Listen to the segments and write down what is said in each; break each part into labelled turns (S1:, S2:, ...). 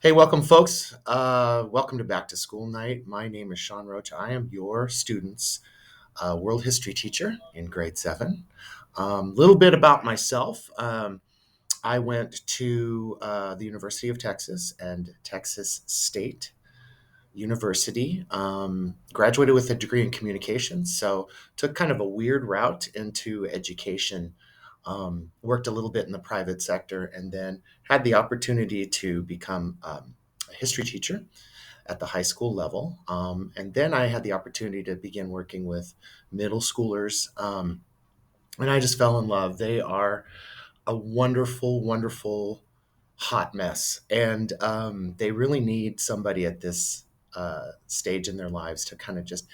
S1: Hey, welcome, folks. Welcome to Back to School Night. My name is Sean Roach. I am your student's world history teacher in grade 7. Little bit about myself. I went to the University of Texas and Texas State University. Graduated with a degree in communications, so took kind of a weird route into education. Worked a little bit in the private sector, and then had the opportunity to become a history teacher at the high school level. And then I had the opportunity to begin working with middle schoolers, and I just fell in love. They are a wonderful, wonderful hot mess, and they really need somebody at this stage in their lives to kind of just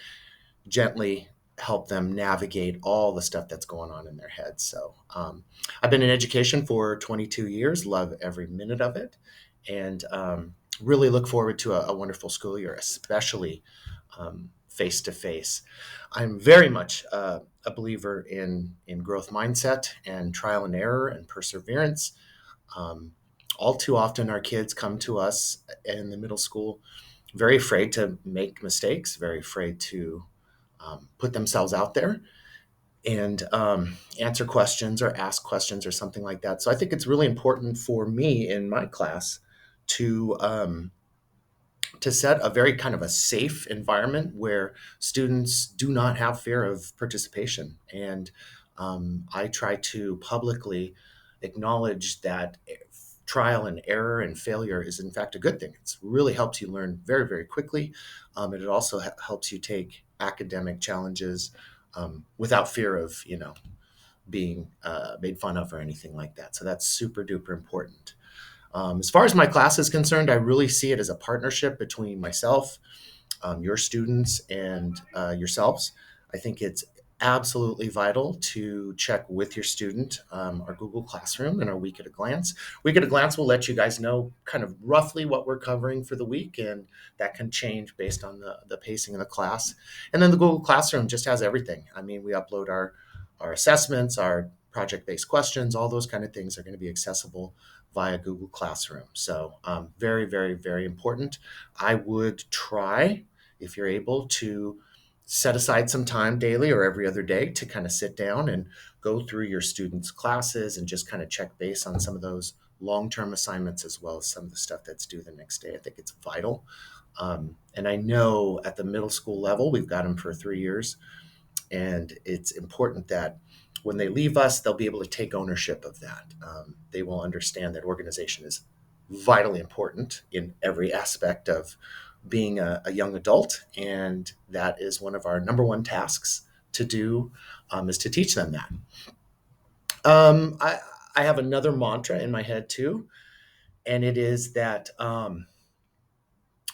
S1: gently help them navigate all the stuff that's going on in their heads. So I've been in education for 22 years, love every minute of it, and really look forward to a wonderful school year, especially face to face. I'm very much a believer in growth mindset and trial and error and perseverance. Um, all too often, our kids come to us in the middle school very afraid to make mistakes, very afraid to put themselves out there and answer questions or ask questions or something like that. So I think it's really important for me in my class to to set a very kind of a safe environment where students do not have fear of participation. And I try to publicly acknowledge that trial and error and failure is in fact a good thing. It really helps you learn very, very quickly. And it also helps you take academic challenges without fear of, being made fun of or anything like that. So that's super duper important. As far as my class is concerned, I really see it as a partnership between myself, your students, and yourselves. I think it's absolutely vital to check with your student our Google Classroom and our Week at a Glance. Week at a Glance will let you guys know kind of roughly what we're covering for the week, and that can change based on the pacing of the class. And then the Google Classroom just has everything. I mean, we upload our assessments, our project-based questions, all those kind of things are going to be accessible via Google Classroom. So very, very, very important. I would try, if you're able, to set aside some time daily or every other day to kind of sit down and go through your students' classes and just kind of check base on some of those long-term assignments as well as some of the stuff that's due the next day. I think it's vital. And I know at the middle school level, we've got them for 3 years. And it's important that when they leave us, they'll be able to take ownership of that. They will understand that organization is vitally important in every aspect of being a young adult, and that is one of our number one tasks to do, is to teach them that. Um, I, I have another mantra in my head too, and it is that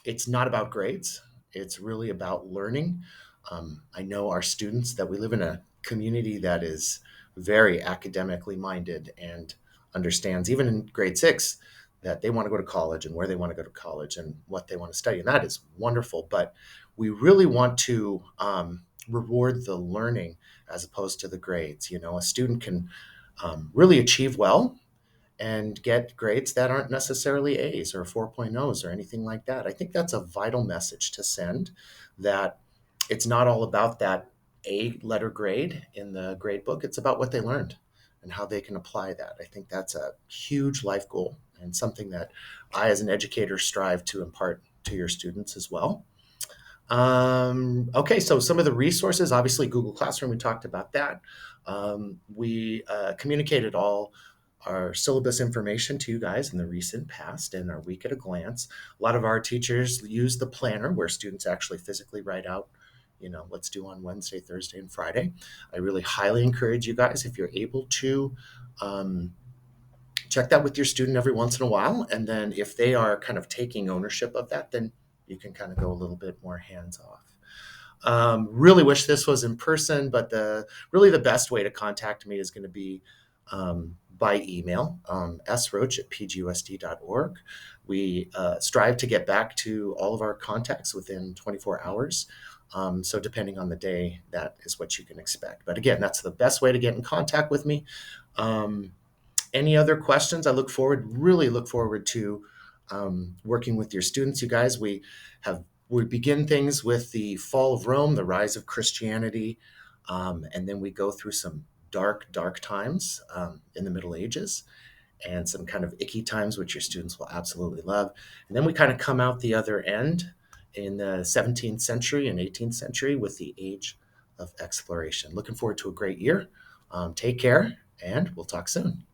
S1: it's not about grades. It's really about learning. I know our students that we live in a community that is very academically minded and understands, even in grade 6, that they want to go to college and where they want to go to college and what they want to study. And that is wonderful. But we really want to reward the learning as opposed to the grades. You know, a student can really achieve well and get grades that aren't necessarily A's or 4.0s or anything like that. I think that's a vital message to send, that it's not all about that A letter grade in the grade book. It's about what they learned and how they can apply that. I think that's a huge life goal and something that I, as an educator, strive to impart to your students as well. Okay, so some of the resources, obviously Google Classroom, we talked about that. We communicated all our syllabus information to you guys in the recent past and our Week at a Glance. A lot of our teachers use the planner where students actually physically write out, what's due on Wednesday, Thursday, and Friday. I really highly encourage you guys, if you're able to, check that with your student every once in a while. And then if they are kind of taking ownership of that, then you can kind of go a little bit more hands off. Really wish this was in person, but the best way to contact me is going to be by email, sroach@pgusd.org. We strive to get back to all of our contacts within 24 hours. So depending on the day, that is what you can expect. But again, that's the best way to get in contact with me. Any other questions? I really look forward to working with your students. You guys, we begin things with the fall of Rome, the rise of Christianity, and then we go through some dark times in the Middle Ages and some kind of icky times, which your students will absolutely love. And then we kind of come out the other end in the 17th century and 18th century with the age of exploration. Looking forward to a great year. Take care, and we'll talk soon.